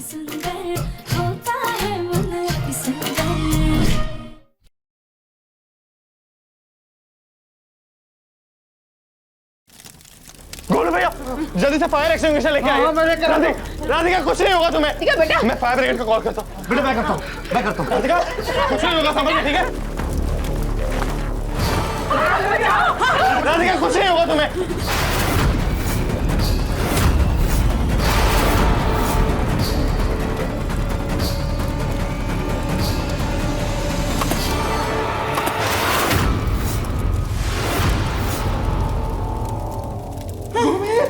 सुंदर होता है मन अति सुंदर। गोलू भैया जल्दी से फायर एक्सटिंग्विशर लेके आइए। राधिका कुछ नहीं होगा तुम्हें। ठीक है बेटा, मैं फायर ब्रिगेड को कॉल करता हूँ। बेटा मैं करता हूँ। राधिका कुछ नहीं होगा, समझ में, ठीक है? राधिका कुछ नहीं होगा तुम्हें।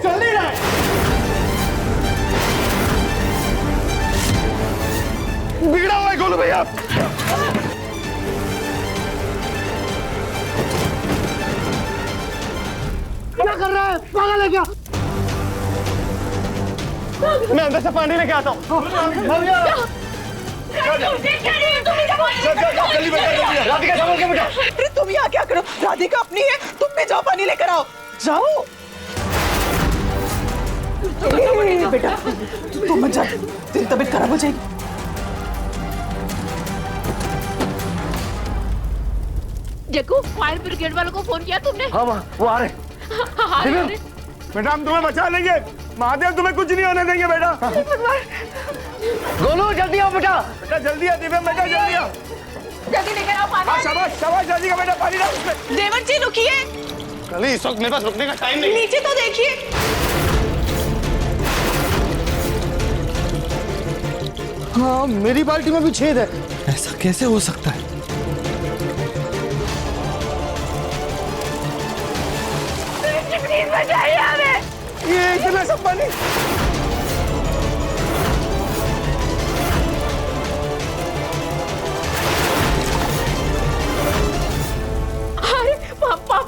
चल नहीं रहा है। बिगड़ा हुआ है गोलू भैया। क्या कर रहा है, पागल है क्या? मैं अंदर से पानी लेके आता हूँ। राधिका संभल के बेटा। अरे तुम यहाँ क्या करो? राधिका अपनी है, तुम भी जाओ पानी लेकर आओ। जाओ बेटा, तुम मत जा, तेरी तबीयत खराब हो जाएगी। जग्गू, फायर ब्रिगेड वालों को फोन किया तुमने? हाँ माँ, वो आ रहे। बेटा हम तुम्हें बचा लेंगे, महादेव तुम्हें कुछ नहीं होने देंगे बेटा। गोलू जल्दी आओ बेटा। बेटा जल्दी आ दिव्यम, बेटा जल्दी आओ। जल्दी लेकर आओ पानी। शाबाश शाबाश, जल्दी का बेटा पानी डाल उसमें। देवर जी रुकिए। कल इस वक्त मेरे पास रुकने का टाइम नहीं। नीचे तो देखिए। हाँ मेरी बाल्टी में भी छेद है। ऐसा कैसे हो सकता है? ये इतना सब पानी। अरे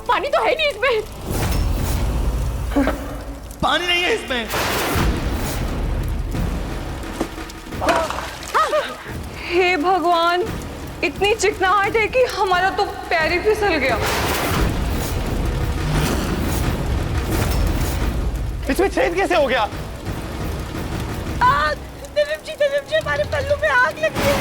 पानी तो है नहीं इसमें। पानी नहीं है इसमें। हे भगवान, इतनी चिकनाहट है कि हमारा तो पैर ही फिसल गया। इसमें छेद कैसे हो गया? देव जी हमारे पल्लू में आग लगी है।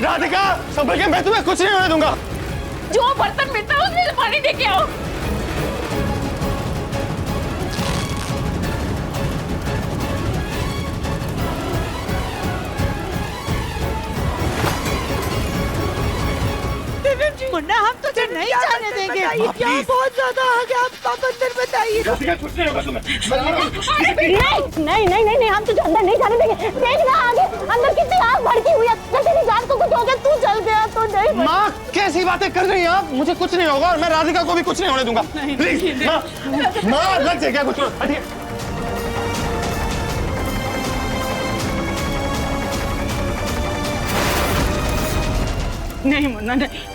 राधिका संभल के, मैं तुम्हें कुछ नहीं होने दूंगा। जो बर्तन मिलता है उसमें से पानी दे के आओ। मुन्ना हम तो नहीं जाने देंगे। क्या बहुत ज्यादा आ गया, आप अंदर बताइए। कुछ नहीं होगा तुम्हें। नहीं, हम तुझे अंदर नहीं जाने देंगे। देखना आगे अंदर कितनी आग भड़की हुई है। तेरी जान को कुछ हो गया, तू जल गया तो नहीं। माँ कैसी बातें कर रही हैं आप? मुझे कुछ नहीं होगा और मैं राधिका को भी कुछ नहीं होने दूंगा। प्लीज माँ लग जाए क्या कुछ? नहीं मुन्ना नहीं।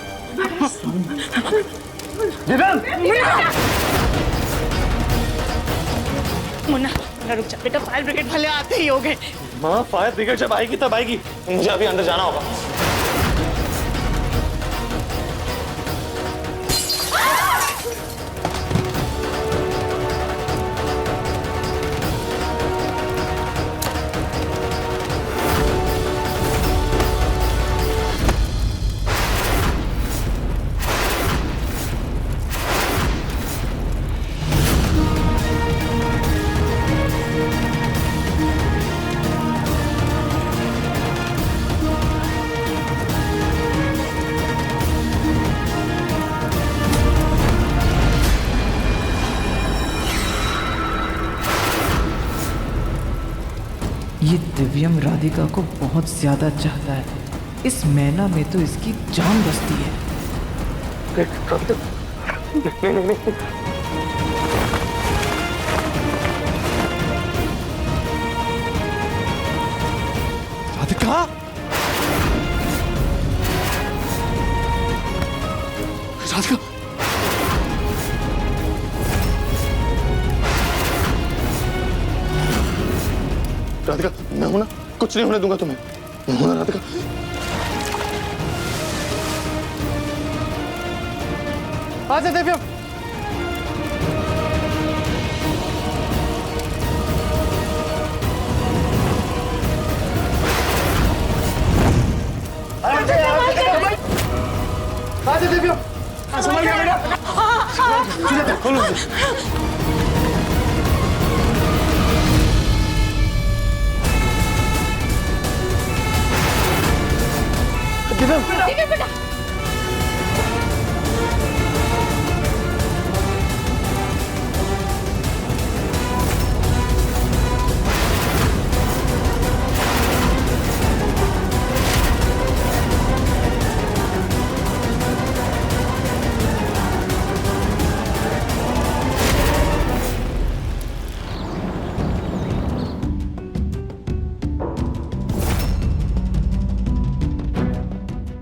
मुन्ना रुक जा बेटा, फायर ब्रिगेड वाले आते ही हो गए। माँ फायर ब्रिगेड जब आएगी तब आएगी, मुझे अभी अंदर जाना होगा। ये दिव्यम राधिका को बहुत ज्यादा चाहता है। इस मैना में तो इसकी जान बसती है। राधिका, राधिका, राधिका मैं हूं ना, कुछ नहीं होने दूंगा तुम्हें। मैं हूं ना राधिका। आजा दिव्यम। खोलो। दिव्यम बेटा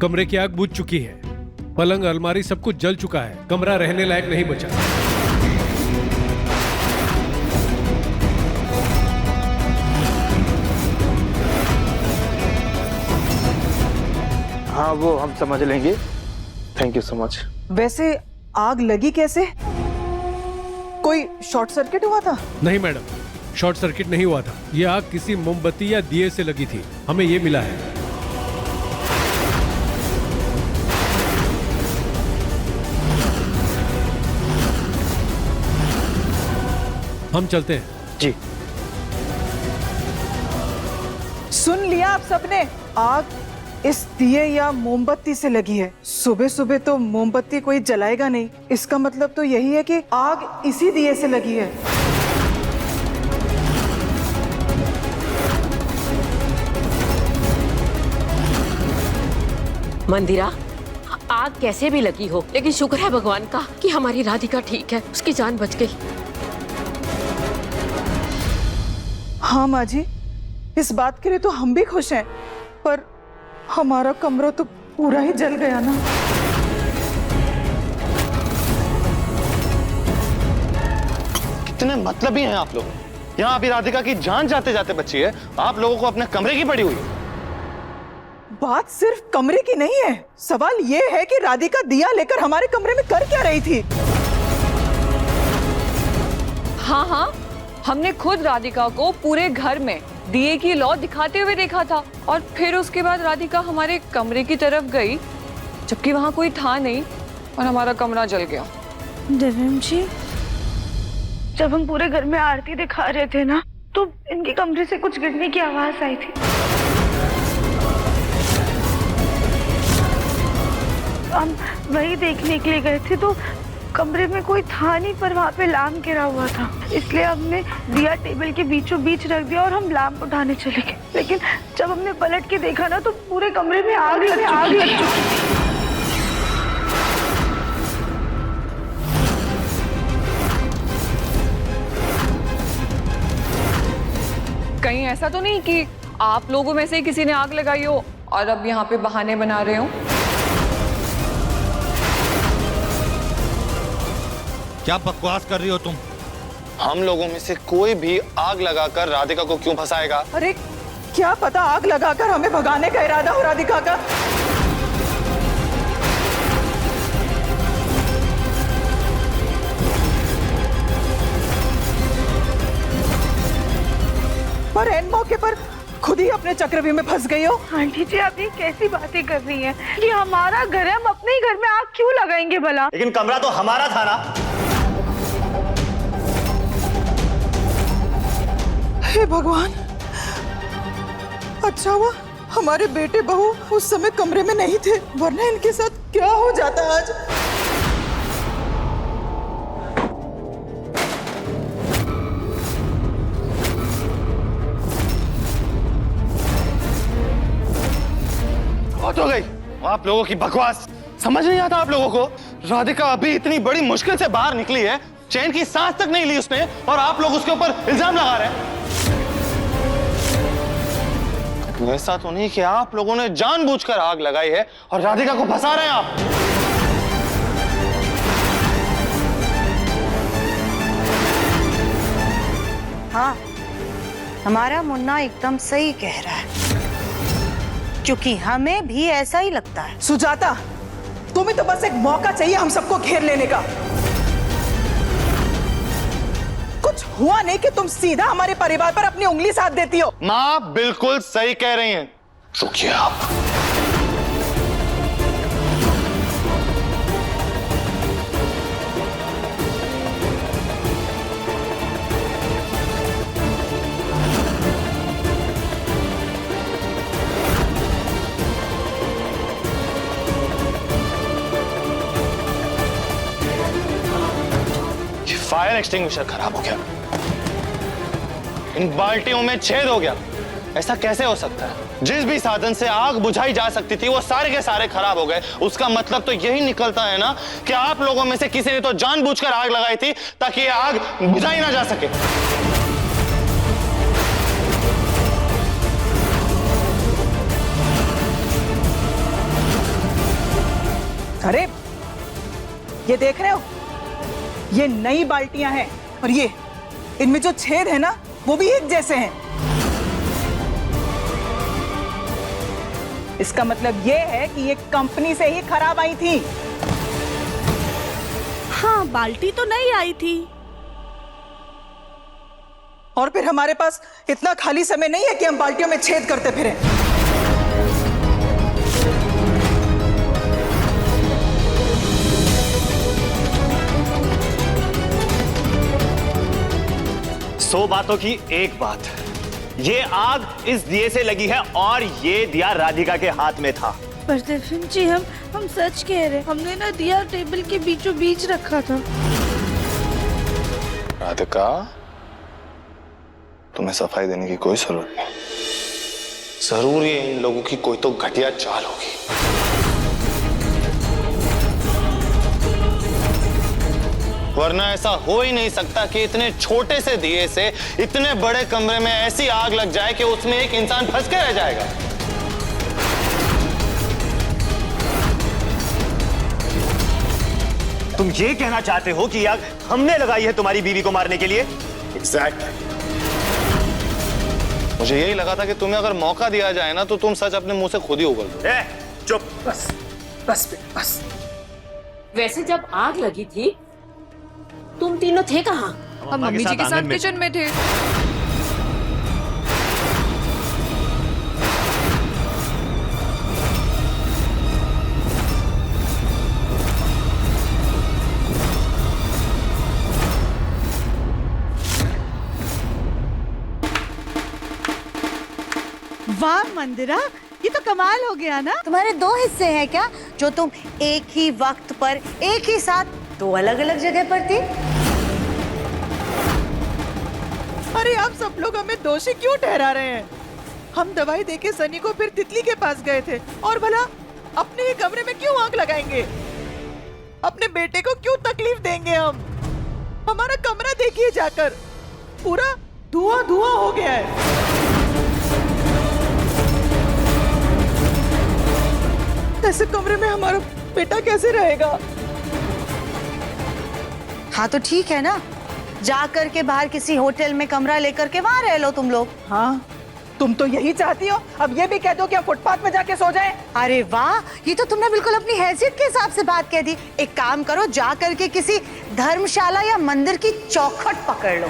कमरे की आग बुझ चुकी है। पलंग अलमारी सब कुछ जल चुका है। कमरा रहने लायक नहीं बचा। हाँ वो हम समझ लेंगे। Thank you so much. वैसे आग लगी कैसे? कोई शॉर्ट सर्किट हुआ था? नहीं मैडम, शॉर्ट सर्किट नहीं हुआ था। यह आग किसी मोमबत्ती या दिए से लगी थी, हमें ये मिला है। हम चलते हैं। जी। सुन लिया आप सबने, आग इस दिए या मोमबत्ती से लगी है। सुबह सुबह तो मोमबत्ती कोई जलाएगा नहीं, इसका मतलब तो यही है कि आग इसी दिए से लगी है। मंदिरा, आग कैसे भी लगी हो, लेकिन शुक्र है भगवान का कि हमारी राधिका ठीक है, उसकी जान बच गई। हाँ माँ जी, इस बात के लिए तो हम भी खुश हैं, पर हमारा कमरा तो पूरा ही जल गया ना। कितने मतलबी हैं आप लोग। यहाँ अभी राधिका की जान जाते जाते बची है, आप लोगों को अपने कमरे की पड़ी हुई है। बात सिर्फ कमरे की नहीं है, सवाल ये है कि राधिका दिया लेकर हमारे कमरे में कर क्या रही थी? हाँ हाँ, हमने खुद राधिका को पूरे घर में दिए की लौ दिखाते हुए देखा था, और फिर उसके बाद राधिका हमारे कमरे की तरफ गई, जबकि वहां कोई था नहीं, और हमारा कमरा जल गया। दिव्यम जी, जब हम पूरे घर में आरती दिखा रहे थे ना, तो इनके कमरे से कुछ गिरने की आवाज आई थी। हम वही देखने के लिए गए थे, तो कमरे में कोई था नहीं, पर वहाँ पे लैंप गिरा हुआ था, इसलिए हमने दिया टेबल के बीचों बीच रख दिया और हम लैंप उठाने चले गए। लेकिन जब हमने पलट के देखा ना, तो पूरे कमरे में आग लग चुकी थी। कहीं ऐसा तो नहीं कि आप लोगों में से ही किसी ने आग लगाई हो और अब यहाँ पे बहाने बना रहे हो? क्या बकवास कर रही हो तुम? हम लोगों में से कोई भी आग लगाकर राधिका को क्यों फंसाएगा? अरे क्या पता आग लगाकर हमें भगाने का इरादा हो राधिका का। पर एन मौके पर खुद ही अपने चक्रव्यूह में फंस गई हो। आंटी जी, आप ये कैसी बातें कर रही हैं? कि हमारा घर है, हम अपने ही घर में आग क्यों लगाएंगे भला? लेकिन कमरा तो हमारा था ना। हे भगवान, अच्छा हुआ हमारे बेटे बहू उस समय कमरे में नहीं थे, वरना इनके साथ क्या हो जाता आज। बहुत हो गई आप लोगों की बकवास। समझ नहीं आता आप लोगों को? राधिका अभी इतनी बड़ी मुश्किल से बाहर निकली है, चैन की सांस तक नहीं ली उसने, और आप लोग उसके ऊपर इल्जाम लगा रहे हैं। ऐसा तो नहीं कि आप लोगों ने जानबूझकर आग लगाई है और राधिका को फंसा रहे हैं आप? हाँ, हमारा मुन्ना एकदम सही कह रहा है, क्योंकि हमें भी ऐसा ही लगता है। सुजाता, तुम्हें तो बस एक मौका चाहिए हम सबको घेर लेने का। कुछ हुआ नहीं कि तुम सीधा हमारे परिवार पर अपनी उंगली साध देती हो। माँ बिल्कुल सही कह रही हैं। रुकिए आप। फायर एक्सटिंग्विशर खराब हो गया, इन बाल्टियों में छेद हो गया। ऐसा कैसे हो सकता है? जिस भी साधन से आग बुझाई जा सकती थी वो सारे के सारे खराब हो गए। उसका मतलब तो यही निकलता है ना कि आप लोगों में से किसी ने तो जानबूझकर आग लगाई थी ताकि ये आग बुझाई ना जा सके। अरे ये देख रहे हो, ये नई बाल्टियां हैं और ये इनमें जो छेद है ना वो भी एक जैसे हैं। इसका मतलब ये है कि ये कंपनी से ही खराब आई थी। हाँ, बाल्टी तो नहीं आई थी। और फिर हमारे पास इतना खाली समय नहीं है कि हम बाल्टियों में छेद करते फिरें। सौ बातों की एक बात, ये आग इस दिए से लगी है और ये दिया राधिका के हाथ में था। पर देविन जी, हम सच कह रहे, हमने ना दिया टेबल के बीचों बीच रखा था। राधिका, तुम्हें सफाई देने की कोई जरूरत नहीं। जरूर ये इन लोगों की कोई तो घटिया चाल होगी। वरना ऐसा हो ही नहीं सकता कि इतने छोटे से दिए से इतने बड़े कमरे में ऐसी आग लग जाए कि उसमें एक इंसान फंस के रह जाएगा। तुम ये कहना चाहते हो कि आग हमने लगाई है तुम्हारी बीवी को मारने के लिए? एग्जैक्टली। मुझे यही लगा था कि तुम्हें अगर मौका दिया जाए ना तो तुम सच अपने मुंह से खुद ही उगल दो। चुप। बस बस बस। वैसे जब आग लगी थी तुम तीनों थे कहाँ? हम मम्मी जी के साथ किचन में थे। वाह मंदिरा, ये तो कमाल हो गया ना। तुम्हारे दो हिस्से हैं क्या, जो तुम एक ही वक्त पर एक ही साथ दो अलग अलग जगह पर थी? अरे आप सब लोग हमें दोषी क्यों ठहरा रहे हैं? हम दवाई देके सनी को फिर तितली के पास गए थे और भला अपने ही कमरे में क्यों आग लगाएंगे? अपने बेटे को क्यों तकलीफ देंगे हम? हमारा कमरा देखिए जाकर, पूरा धुआं धुआं हो गया है। ऐसे कमरे में हमारा बेटा कैसे रहेगा? हाँ तो ठीक है ना, जाकर के बाहर किसी होटल में कमरा लेकर के वहाँ रह लो तुम लोग। हाँ, तुम तो यही चाहती हो। अब ये भी कह दो कि हम फुटपाथ में जाके सो जाएं। अरे वाह, ये तो तुमने बिल्कुल अपनी हैसियत के हिसाब से बात कह दी। एक काम करो, जा करके किसी धर्मशाला या मंदिर की चौखट पकड़ लो।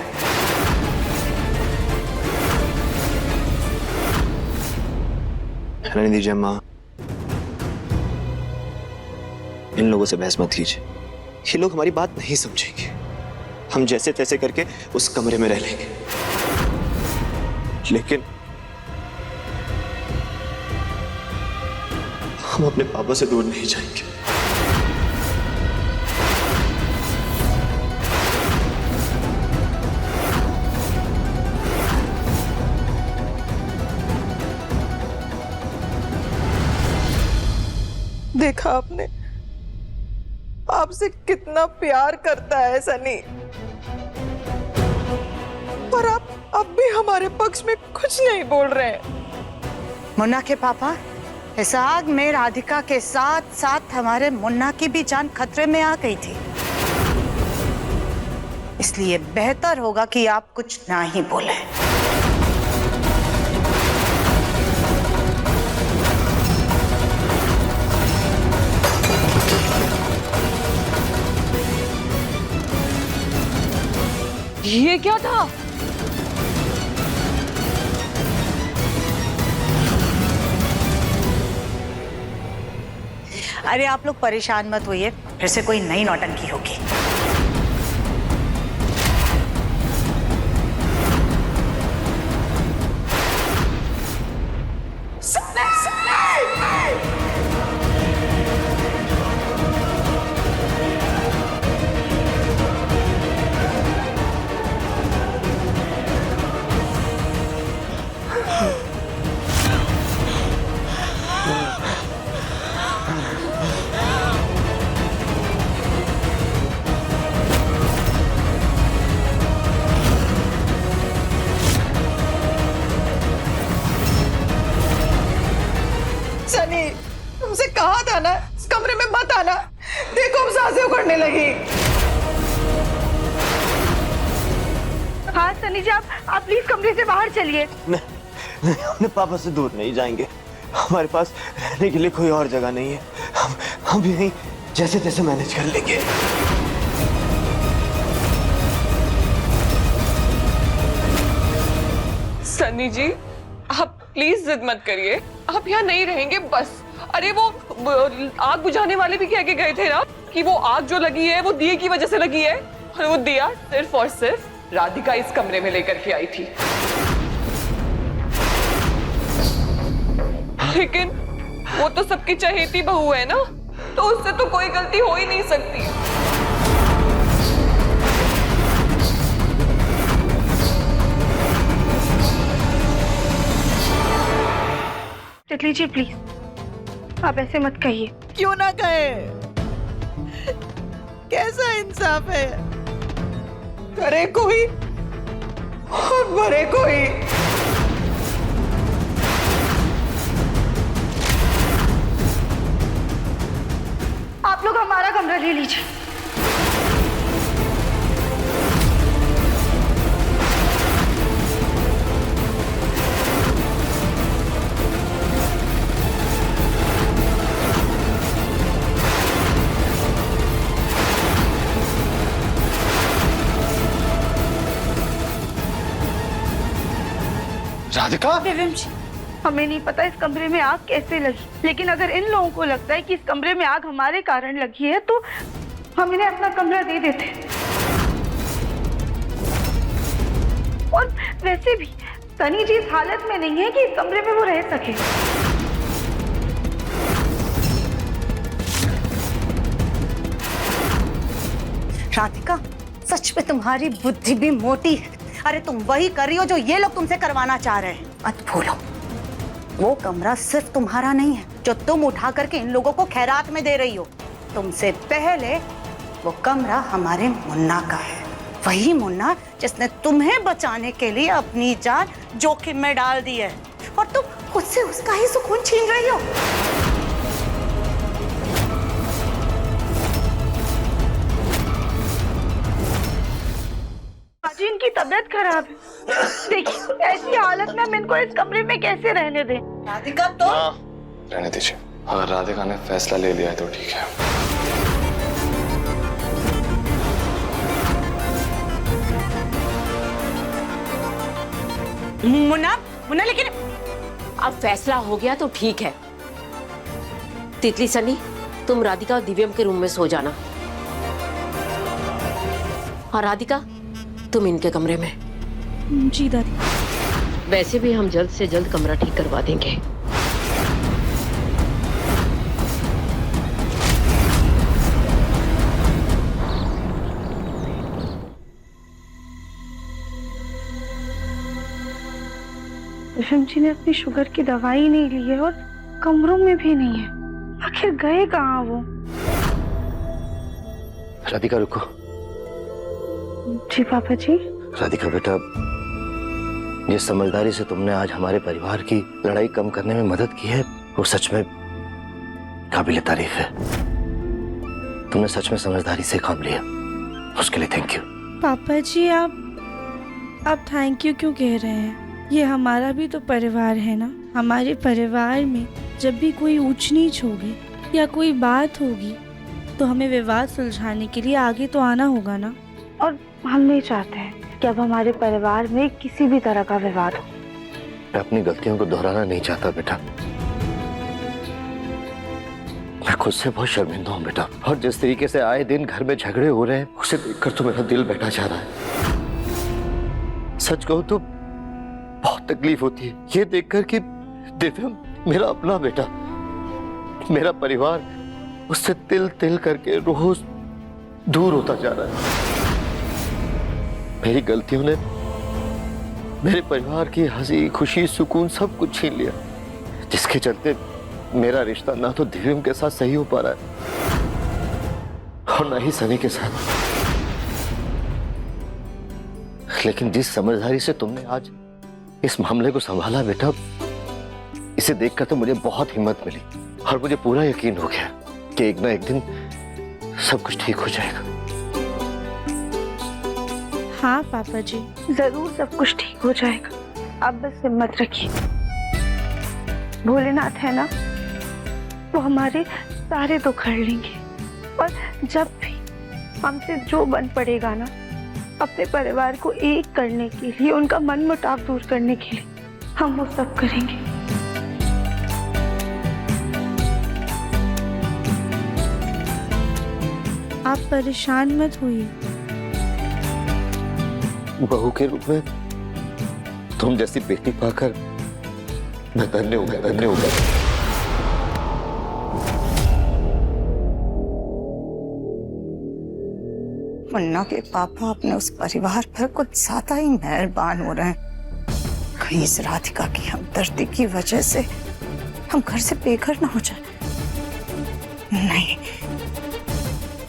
रहने दीजिए अम्मा, इन लोगों से बहस मत कीजिए। ये लोग हमारी बात नहीं समझेंगे। हम जैसे तैसे करके उस कमरे में रह लेंगे, लेकिन हम अपने पापा से दूर नहीं जाएंगे। देखा आपने, आपसे कितना प्यार करता है सनी, पर आप अब भी हमारे पक्ष में कुछ नहीं बोल रहे हैं। मुन्ना के पापा, इस आग में राधिका के साथ साथ हमारे मुन्ना की भी जान खतरे में आ गई थी, इसलिए बेहतर होगा कि आप कुछ ना ही बोलें। ये क्या था? अरे आप लोग परेशान मत होइए, फिर से कोई नई नौटंकी होगी। सनी जी, आप प्लीज कमरे से बाहर चलिए। नहीं, अपने पापा से दूर नहीं जाएंगे। हमारे पास रहने के लिए कोई और जगह नहीं है। हम यहीं जैसे तैसे मैनेज कर लेंगे। सनी जी, आप प्लीज जिद मत करिए, आप यहाँ नहीं रहेंगे बस। अरे वो आग बुझाने वाले भी कह के गए थे ना कि वो आग जो लगी है वो दिए की वजह से लगी है, और वो दिया सिर्फ और सिर्फ राधिका इस कमरे में लेकर के आई थी। लेकिन वो तो सबकी चहेती बहू है ना, तो उससे तो कोई गलती हो ही नहीं सकती। तितली जी प्लीज, आप ऐसे मत कहिए। क्यों ना कहे? कैसा इंसाफ है? करे कोई और मरे कोई। आप लोग हमारा कमरा ले लीजिए। राधिका, दिव्यम जी, हमें नहीं पता इस कमरे में आग कैसे लगी, लेकिन अगर इन लोगों को लगता है कि इस कमरे में आग हमारे कारण लगी है तो हम इन्हें अपना कमरा दे देते। और वैसे भी सनी जी इस हालत में नहीं है कि इस कमरे में वो रह सके। राधिका, सच में तुम्हारी बुद्धि भी मोटी है। अरे तुम वही कर रही हो जो ये लोग तुमसे करवाना चाह रहे हैं। मत भूलो, वो कमरा सिर्फ तुम्हारा नहीं है जो तुम उठा करके इन लोगों को खैरात में दे रही हो। तुमसे पहले वो कमरा हमारे मुन्ना का है, वही मुन्ना जिसने तुम्हें बचाने के लिए अपनी जान जोखिम में डाल दी है, और तुम खुद से उसका ही सुकून छीन रही हो। जी इनकी तबीयत खराब है, देखिए ऐसी हालत में हम इनको इस कमरे में कैसे रहने दें? राधिका तो रहने दीजिए, अगर राधिका ने फैसला ले लिया है तो ठीक है। मुन्ना, मुन्ना, लेकिन अब फैसला हो गया तो ठीक है। तितली सनी, तुम राधिका और दिव्यम के रूम में सो जाना, और राधिका तुम इनके कमरे में। जी दादी। वैसे भी हम जल्द से जल्द कमरा ठीक करवा देंगे। दिव्यम जी ने अपनी शुगर की दवाई नहीं ली है और कमरों में भी नहीं है। आखिर गए कहाँ वो? राधिका रुको। जी पापा जी। राधिका बेटा, जिस समझदारी से तुमने आज हमारे परिवार की लड़ाई कम करने में मदद की है वो सच में काबिल तारीफ है। तुमने सच में समझदारी से काम लिया, उसके लिए थैंक यू। पापा जी आप थैंक यू क्यों कह रहे हैं? ये हमारा भी तो परिवार है ना। हमारे परिवार में जब भी कोई ऊंच नीच होगी या कोई बात होगी तो हमें विवाद सुलझाने के लिए आगे तो आना होगा ना। और हम नहीं चाहते हैं कि अब हमारे परिवार में किसी भी तरह का विवाद हो। मैं अपनी गलतियों को दोहराना नहीं चाहता बेटा। मैं खुद से बहुत शर्मिंदा हूँ बेटा, और जिस तरीके से आए दिन घर में झगड़े हो रहे हैं उसे देखकर तो मेरा दिल बैठा जा रहा है। सच कहूँ तो बहुत तकलीफ होती है ये देखकर कि दिव्यम मेरा अपना बेटा, मेरा परिवार उससे तिल तिल करके रोज दूर होता जा रहा है। मेरी गलतियों ने मेरे परिवार की हंसी खुशी सुकून सब कुछ छीन लिया, जिसके चलते मेरा रिश्ता ना तो दिव्यम के साथ सही हो पा रहा है और ना ही सनी के साथ। लेकिन जिस समझदारी से तुमने आज इस मामले को संभाला बेटा, इसे देखकर तो मुझे बहुत हिम्मत मिली और मुझे पूरा यकीन हो गया कि एक ना एक दिन सब कुछ ठीक हो जाएगा। हाँ पापा जी, जरूर सब कुछ ठीक हो जाएगा। आप बस हिम्मत रखिए। भोलेनाथ है ना, वो हमारे सारे दुख हर लेंगे। और जब भी हमसे जो बन पड़ेगा ना, अपने परिवार को एक करने के लिए, उनका मन मुटाव दूर करने के लिए, हम वो सब करेंगे। आप परेशान मत होइए। बहू के रूप में तुम जैसी बेटी पाकर मैं धन्य हो गया, धन्य हो गया। मुन्ना के पापा अपने उस परिवार पर कुछ ज्यादा ही मेहरबान हो रहे हैं। कहीं इस राधिका की हमदर्दी की वजह से हम घर से बेघर ना हो जाए। नहीं,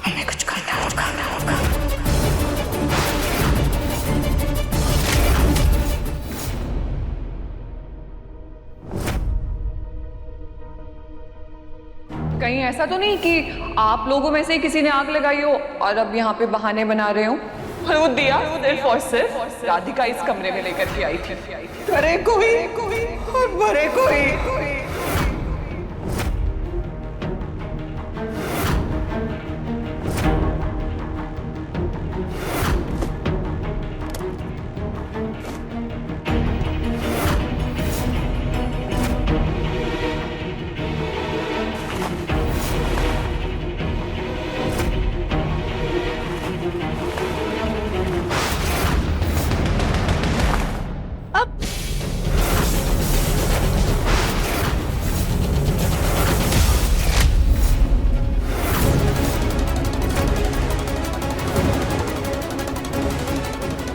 हमें कुछ करना होगा। कहीं ऐसा तो नहीं कि आप लोगों में से किसी ने आग लगाई हो और अब यहाँ पे बहाने बना रहे हो? और वो दिया सिर्फ और सिर्फ राधिका इस कमरे में लेकर के आई थी। करे कोई और मरे कोई।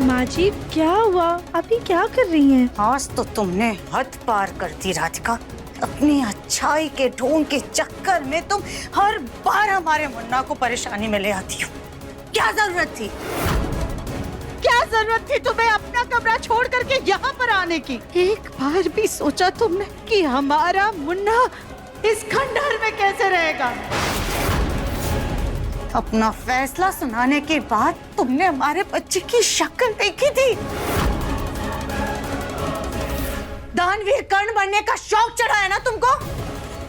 माँ जी क्या हुआ? आप ये क्या कर रही हैं? आज तो तुमने हद पार कर दी राधिका। अपनी अच्छाई के ढोंग के चक्कर में तुम हर बार हमारे मुन्ना को परेशानी में ले आती हो। क्या जरूरत थी? क्या जरूरत थी तुम्हें अपना कमरा छोड़ करके यहाँ पर आने की? एक बार भी सोचा तुमने कि हमारा मुन्ना इस खंडहर में कैसे रहेगा? अपना फैसला सुनाने के बाद तुमने हमारे बच्चे की शक्ल देखी थी। दानवीर कर्ण बनने का शौक चढ़ा है ना तुमको?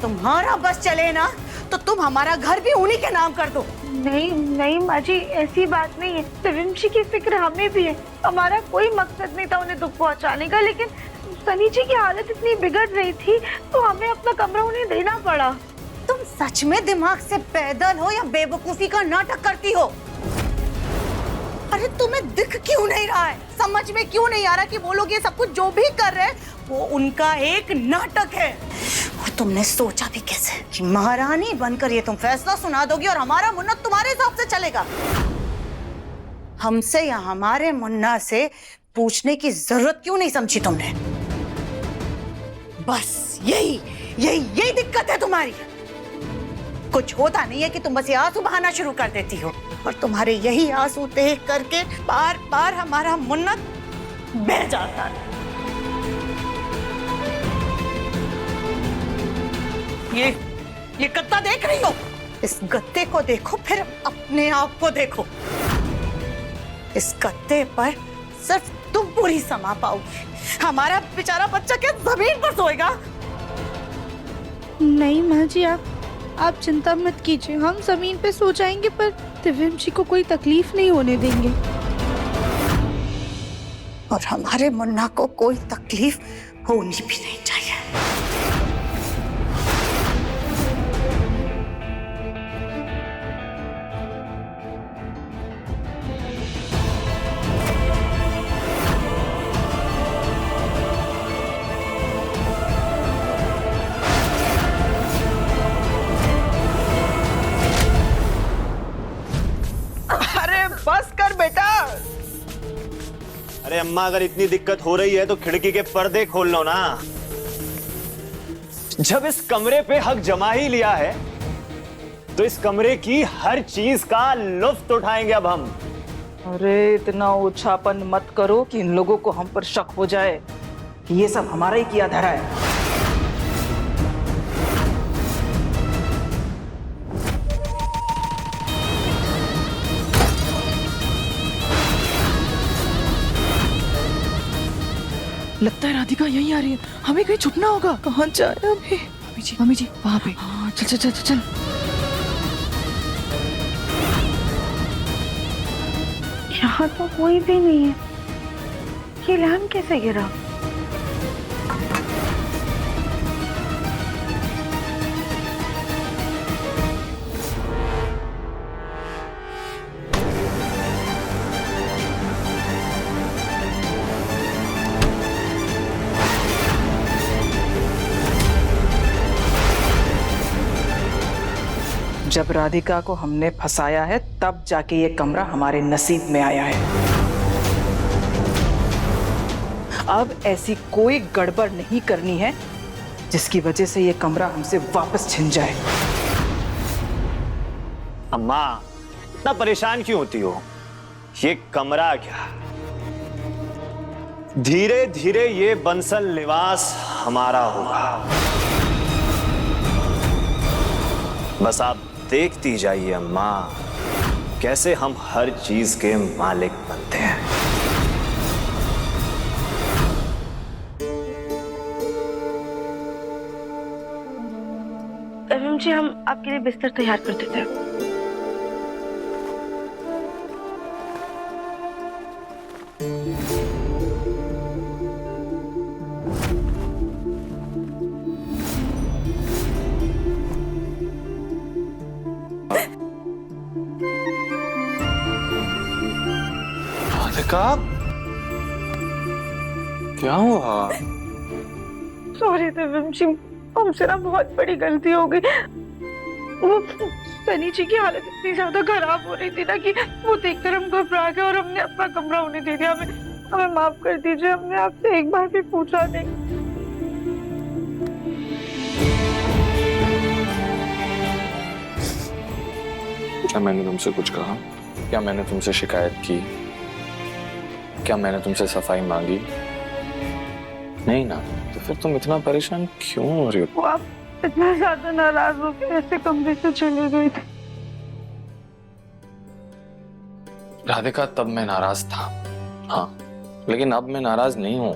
तुम्हारा बस चले ना तो तुम हमारा घर भी उन्हीं के नाम कर दो। नहीं माँ जी, ऐसी बात नहीं है। त्रिविमशी की फिक्र हमें भी है। हमारा कोई मकसद नहीं था उन्हें दुख पहुंचाने का, लेकिन सनी जी की हालत इतनी बिगड़ रही थी तो हमें अपना कमरा उन्हें देना पड़ा। तुम सच में दिमाग से पैदल हो या बेवकूफी का नाटक करती हो? अरे तुम्हें दिख क्यों नहीं रहा है? समझ में क्यों नहीं आ रहा कि वो लोग ये सब कुछ जो भी कर रहे हैं वो उनका एक नाटक है? और तुमने सोचा भी कैसे कि महारानी बनकर ये तुम फैसला सुना दोगी और हमारा मुन्ना तुम्हारे हिसाब से चलेगा? हमसे या हमारे मुन्ना से पूछने की जरूरत क्यों नहीं समझी तुमने? बस यही दिक्कत है तुम्हारी। कुछ होता नहीं है कि तुम बस ये आंसू बहाना शुरू कर देती हो, और तुम्हारे यही आंसू देख करके बार बार हमारा मुन्ना बह जाता है। ये गत्ता देख रही हो? इस गत्ते को देखो, फिर अपने आप को देखो। इस गत्ते पर सिर्फ तुम पूरी समा पाओगी। हमारा बेचारा बच्चा क्या जमीन पर सोएगा? नहीं माँ जी, आप चिंता मत कीजिए। हम जमीन पे सो जाएंगे, पर त्रिविमशी को कोई तकलीफ नहीं होने देंगे। और हमारे मुन्ना को कोई तकलीफ होनी भी नहीं चाहिए। बस कर बेटा। अरे अम्मा, अगर इतनी दिक्कत हो रही है तो खिड़की के पर्दे खोल लो ना। जब इस कमरे पे हक जमा ही लिया है तो इस कमरे की हर चीज का लुत्फ उठाएंगे अब हम। अरे इतना ओछापन मत करो कि इन लोगों को हम पर शक हो जाए कि ये सब हमारा ही किया धरा है। लगता है राधिका यहीं आ रही है, हमें कहीं छुपना होगा। कहाँ जाए अभी? मम्मी जी वहाँ पे। हाँ चल चल चल चल। यहाँ तो कोई भी नहीं है, ये लैम्प कैसे गिरा? जब राधिका को हमने फंसाया है तब जाके ये कमरा हमारे नसीब में आया है। अब ऐसी कोई गड़बड़ नहीं करनी है जिसकी वजह से ये कमरा हमसे वापस छिन जाए। अम्मा इतना परेशान क्यों होती हो? ये कमरा क्या, धीरे धीरे ये बंसल निवास हमारा होगा। बस आप देखती जाइए अम्मा, कैसे हम हर चीज के मालिक बनते हैं। एवं जी, हम आपके लिए बिस्तर तैयार कर देते हैं। क्या हुआ? सॉरी देवम जी, हमसे ना बहुत बड़ी गलती हो गई। वो सनी जी की हालत इतनी ज्यादा खराब हो रही थी ना कि वो देखकर हम घबरा गए और हमने अपना कमरा उन्हें दे दिया। हमें माफ कर दीजिए, हमने आपसे एक बार भी पूछा नहीं। क्या मैंने तुमसे कुछ कहा? क्या मैंने तुमसे शिकायत की? क्या मैंने तुमसे सफाई मांगी? नहीं ना, तो फिर तुम इतना परेशान क्यों हो रही हो? आप इतना ज्यादा नाराज हो के ऐसे कमरे से चले गए थे। राधिका, तब मैं नाराज था, हाँ, लेकिन अब मैं नाराज नहीं हूं।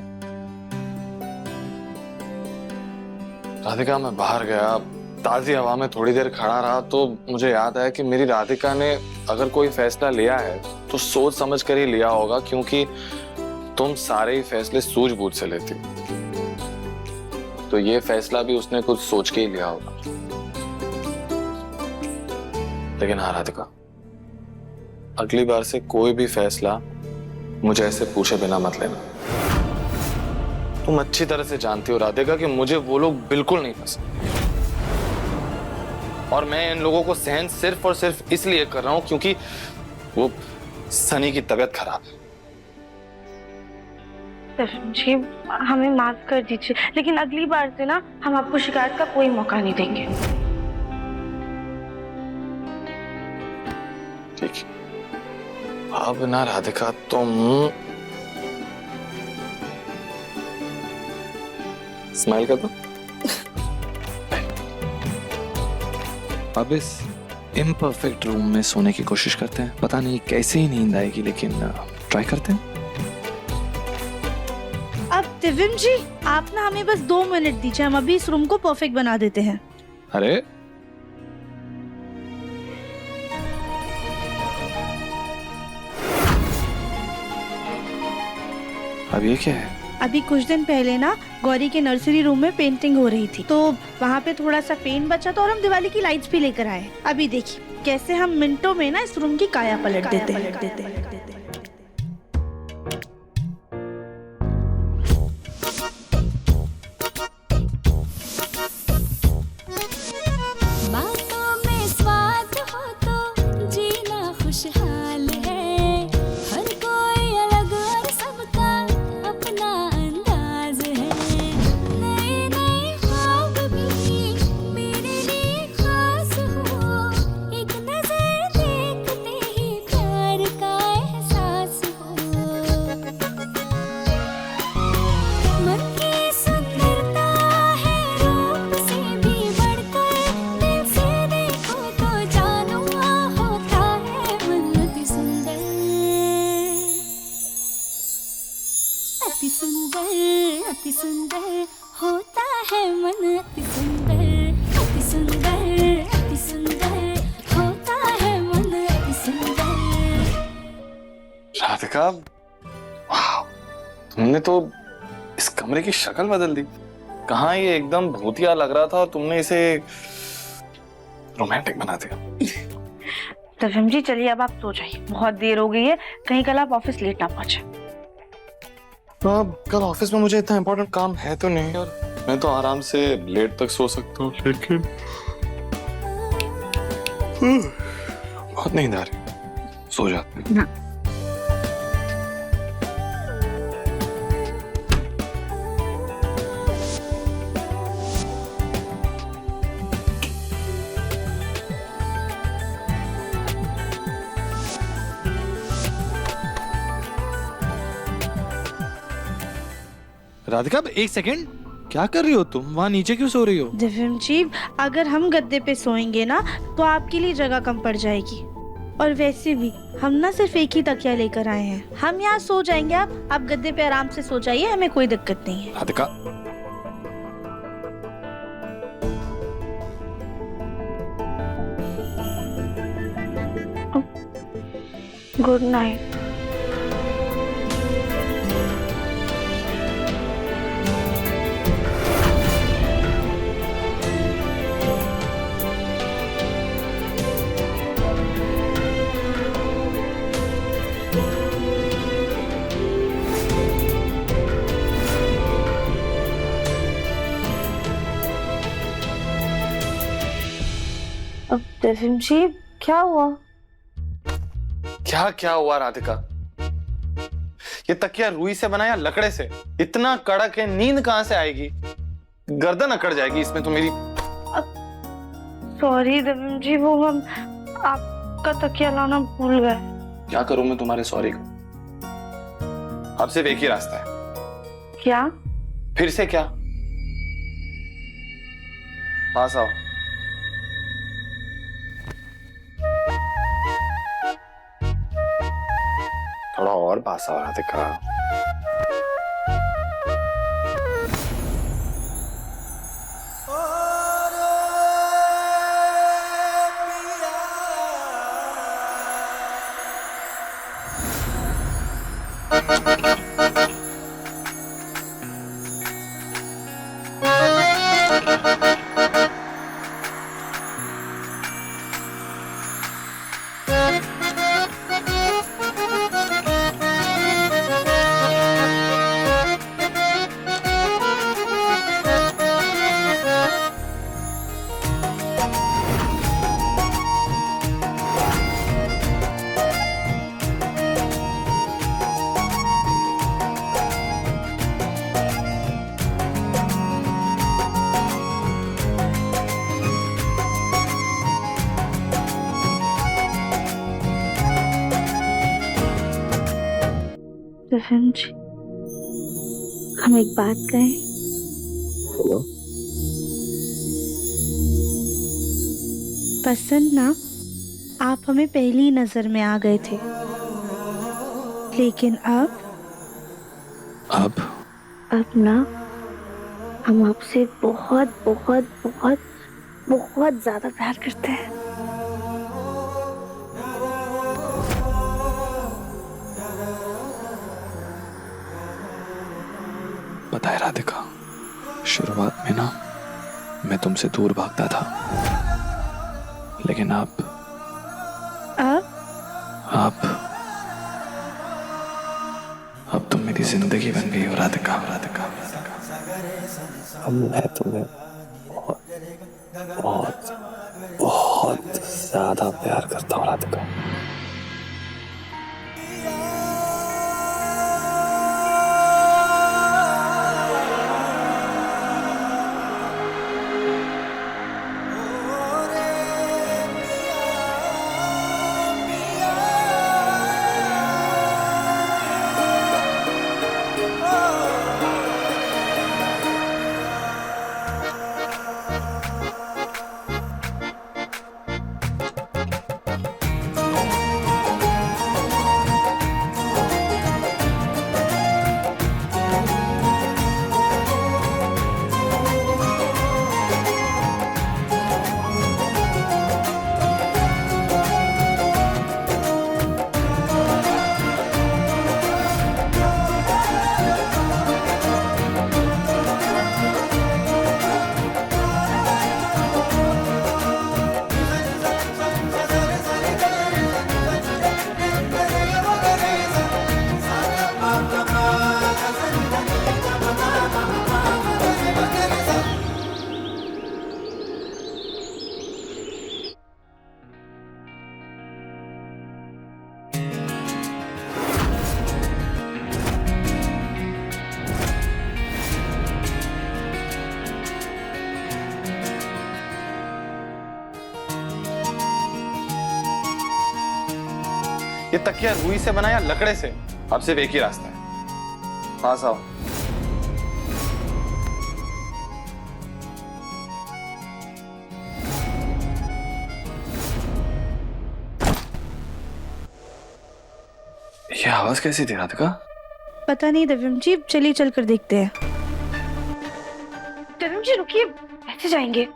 राधिका, मैं बाहर गया, ताजी हवा में थोड़ी देर खड़ा रहा तो मुझे याद आया कि मेरी राधिका ने अगर कोई फैसला लिया है तो सोच समझ कर ही लिया होगा, क्योंकि तुम सारे ही फैसले सूझबूझ से लेती, तो ये फैसला भी उसने कुछ सोच के ही लिया होगा। लेकिन हाँ राधिका, अगली बार से कोई भी फैसला मुझे ऐसे पूछे बिना मत लेना। तुम अच्छी तरह से जानती हो राधिका कि मुझे वो लोग बिल्कुल नहीं पसंद, और मैं इन लोगों को सहन सिर्फ और सिर्फ इसलिए कर रहा हूं क्योंकि वो सनी की तबीयत खराब है। जी, हमें माफ कर दीजिए, लेकिन अगली बार से ना हम आपको शिकायत का कोई मौका नहीं देंगे। ठीक है, अब ना राधिका तुम स्माइल कर दो। अब इस इम्परफेक्ट रूम में सोने की कोशिश करते हैं। पता नहीं कैसे ही नींद आएगी, लेकिन ट्राई करते हैं। अब दिव्यम जी, आप ना हमें बस 2 मिनट दीजिए, हम अभी इस रूम को परफेक्ट बना देते हैं। अरे अब ये क्या है? अभी कुछ दिन पहले ना गौरी के नर्सरी रूम में पेंटिंग हो रही थी, तो वहाँ पे थोड़ा सा पेंट बचा था और हम दिवाली की लाइट्स भी लेकर आए। अभी देखिए कैसे हम मिनटों में ना इस रूम की काया पलट देते हैं। बातों में स्वाद हो तो जीना खुशहाल है, हर कोई अलग और सबका अपना अंदाज है। नए नए ख्वाब भी मेरे लिए खास हो, एक नजर देखते ही प्यार का एहसास हो। अति सुंदर अति सुंदर होता है मन अति सुंदर अति सुंदर अति सुंदर होता है मन अति सुंदर। राधिका, वाह, तुमने तो इस कमरे की शक्ल बदल दी। कहाँ ये एकदम भूतिया लग रहा था और तुमने इसे रोमांटिक बना दिया। तफिम जी चलिए अब आप सो जाइए, बहुत देर हो गई है, कहीं कल आप ऑफिस लेट ना पहुंचे। कल ऑफिस में मुझे इतना इम्पोर्टेंट काम है तो नहीं, और मैं तो आराम से लेट तक सो सकता हूँ, लेकिन बहुत नींद आ रही, सो जाते हैं। राधिका, एक सेकंड, क्या कर रही हो तुम? वहाँ नीचे क्यों सो रही हो? दिव्यम जी, अगर हम गद्दे पे सोएंगे ना तो आपके लिए जगह कम पड़ जाएगी, और वैसे भी हम ना सिर्फ एक ही तकिया लेकर आए हैं, हम यहाँ सो जाएंगे। आप गद्दे पे आराम से सो जाइए, हमें कोई दिक्कत नहीं है। Radhika, good night. अब दिव्यम जी क्या हुआ? क्या क्या हुआ राधिका? ये तकिया रुई से बना या लकड़े से? इतना कड़क है, नींद कहां से आएगी? गर्दन अकड़ जाएगी इसमें तो मेरी। सॉरी दिव्यम जी, वो हम आपका तकिया लाना भूल गए। क्या करूं मैं तुम्हारे सॉरी को? अब सिर्फ एक ही रास्ता है। क्या? फिर से क्या? पास आओ। थोड़ा और पास आओ राधिका। दिव्यम जी, हम एक बात कहें? पसंद ना आप हमें पहली नजर में आ गए थे, लेकिन अब ना हम आपसे बहुत बहुत बहुत बहुत ज्यादा प्यार करते हैं। पता है राधिका, शुरुआत में ना मैं तुमसे दूर भागता था, लेकिन अब तुम मेरी जिंदगी बन गई हो राधिका। अब मैं तुम्हें बहुत बहुत बहुत ज्यादा प्यार करता हूँ राधिका। ये तकिया रुई से बना या लकड़े से? अब सिर्फ एक ही रास्ता है, पास आओ। ये आवाज कैसी थी राधिका? पता नहीं दिव्यम जी, चलिए चल कर देखते हैं। दिव्यम जी रुकिए, ऐसे जाएंगे?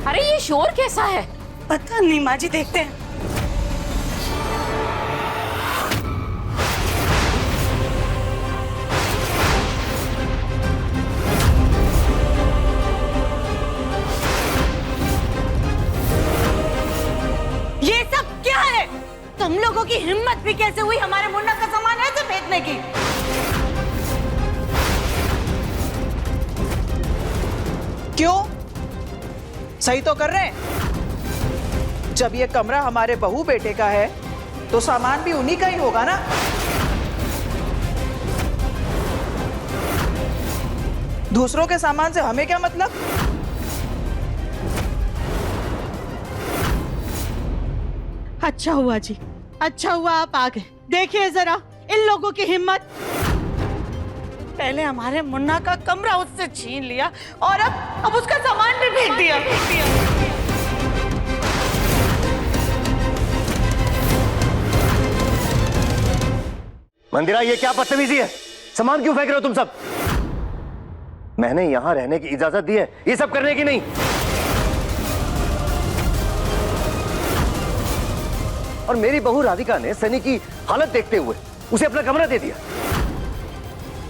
अरे ये शोर कैसा है? पता नहीं माँ जी, देखते हैं। ये सब क्या है? तुम लोगों की हिम्मत भी कैसे हुई हमारे मुन्ना का सामान ऐसे फेंकने की? क्यों? सही तो कर रहे हैं। जब ये कमरा हमारे बहू बेटे का है तो सामान भी उन्हीं का ही होगा ना। दूसरों के सामान से हमें क्या मतलब? अच्छा हुआ जी, अच्छा हुआ आप आ गए। देखिए जरा इन लोगों की हिम्मत। पहले हमारे मुन्ना का कमरा उससे छीन लिया और अब उसका सामान भी फेंक दिया। मंदिरा, ये क्या बदतमीजी है? सामान क्यों फेंक रहे हो तुम सब? मैंने यहां रहने की इजाजत दी है, ये सब करने की नहीं। और मेरी बहू राधिका ने सनी की हालत देखते हुए उसे अपना कमरा दे दिया।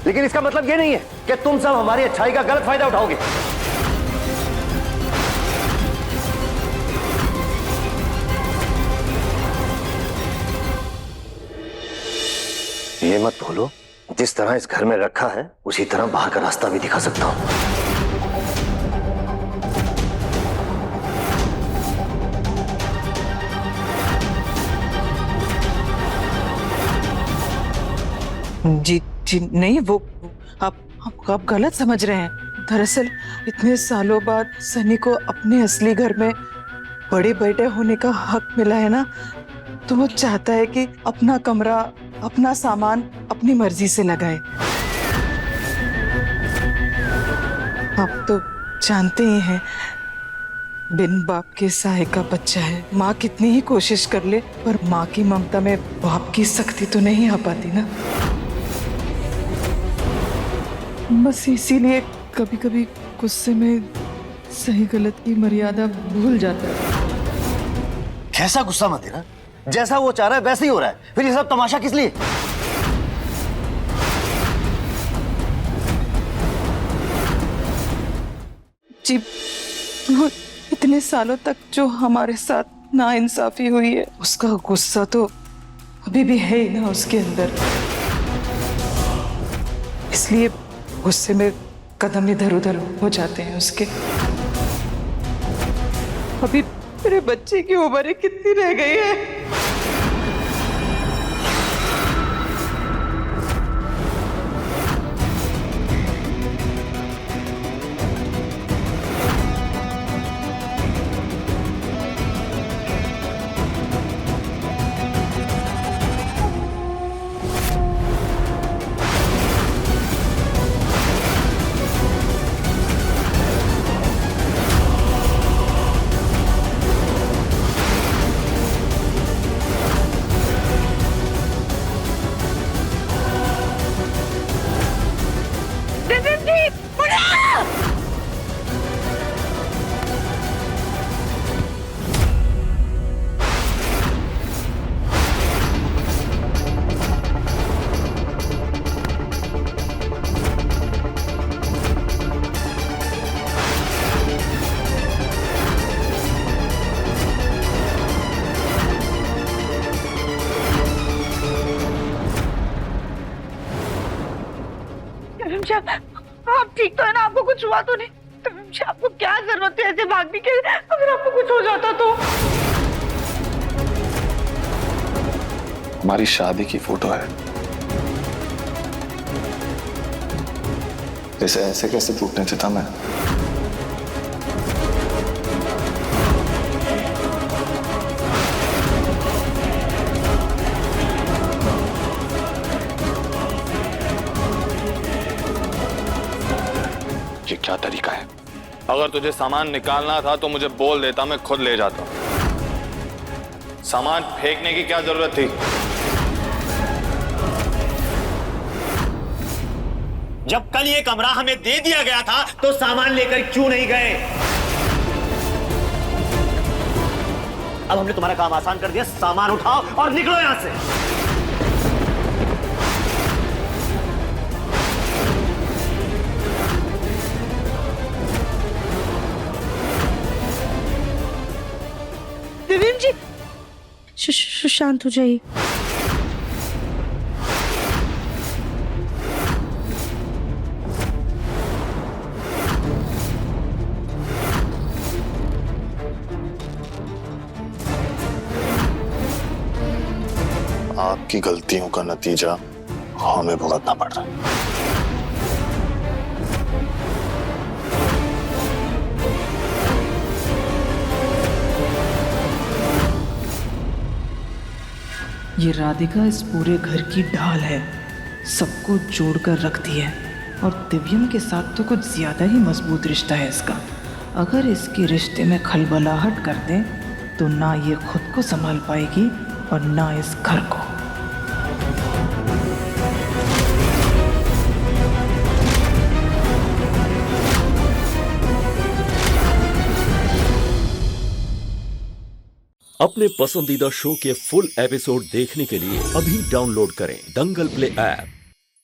लेकिन इसका मतलब यह नहीं है कि तुम सब हमारी अच्छाई का गलत फायदा उठाओगे। ये मत भूलो, जिस तरह इस घर में रखा है उसी तरह बाहर का रास्ता भी दिखा सकता हूं। जी जी नहीं, वो आप गलत समझ रहे हैं। दरअसल इतने सालों बाद सनी को अपने असली घर में बड़े बेटे होने का हक मिला है ना, तो वो चाहता है कि अपना कमरा, अपना सामान अपनी मर्जी से लगाए। आप तो जानते ही हैं, बिन बाप के साए का बच्चा है। माँ कितनी ही कोशिश कर ले पर माँ की ममता में बाप की सख्ती तो नहीं आ पाती ना। बस इसीलिए कभी कभी गुस्से में सही गलत की मर्यादा भूल जाता है। कैसा गुस्सा मत देना, जैसा वो चाह रहा है वैसे ही हो रहा है, फिर ये सब तमाशा किस लिए? जी, वो इतने सालों तक जो हमारे साथ नाइंसाफी हुई है, उसका गुस्सा तो अभी भी है ही ना उसके अंदर। इसलिए गुस्से में कदम इधर उधर हो जाते हैं उसके। अभी मेरे बच्चे की उम्र कितनी रह गई है? आप ठीक तो है ना? आपको कुछ हुआ तो नहीं? तो आपको क्या जरूरत है ऐसे भागने की? अगर आपको कुछ हो जाता तो? हमारी शादी की फोटो है। इसे ऐसे कैसे टूटने देता मैं? ये क्या तरीका है? अगर तुझे सामान निकालना था तो मुझे बोल देता, मैं खुद ले जाता। सामान फेंकने की क्या जरूरत थी? जब कल ये कमरा हमें दे दिया गया था तो सामान लेकर क्यों नहीं गए? अब हमने तुम्हारा काम आसान कर दिया, सामान उठाओ और निकलो यहां से। दिव्यम जी शांत हो जाइए। आपकी गलतियों का नतीजा हमें भुगतना पड़ रहा है। ये राधिका इस पूरे घर की ढाल है, सबको जोड़कर रखती है। और दिव्यम के साथ तो कुछ ज्यादा ही मजबूत रिश्ता है इसका। अगर इसके रिश्ते में खलबलाहट कर दे तो ना ये खुद को संभाल पाएगी और ना इस घर को। अपने पसंदीदा शो के फुल एपिसोड देखने के लिए अभी डाउनलोड करें दंगल प्ले ऐप।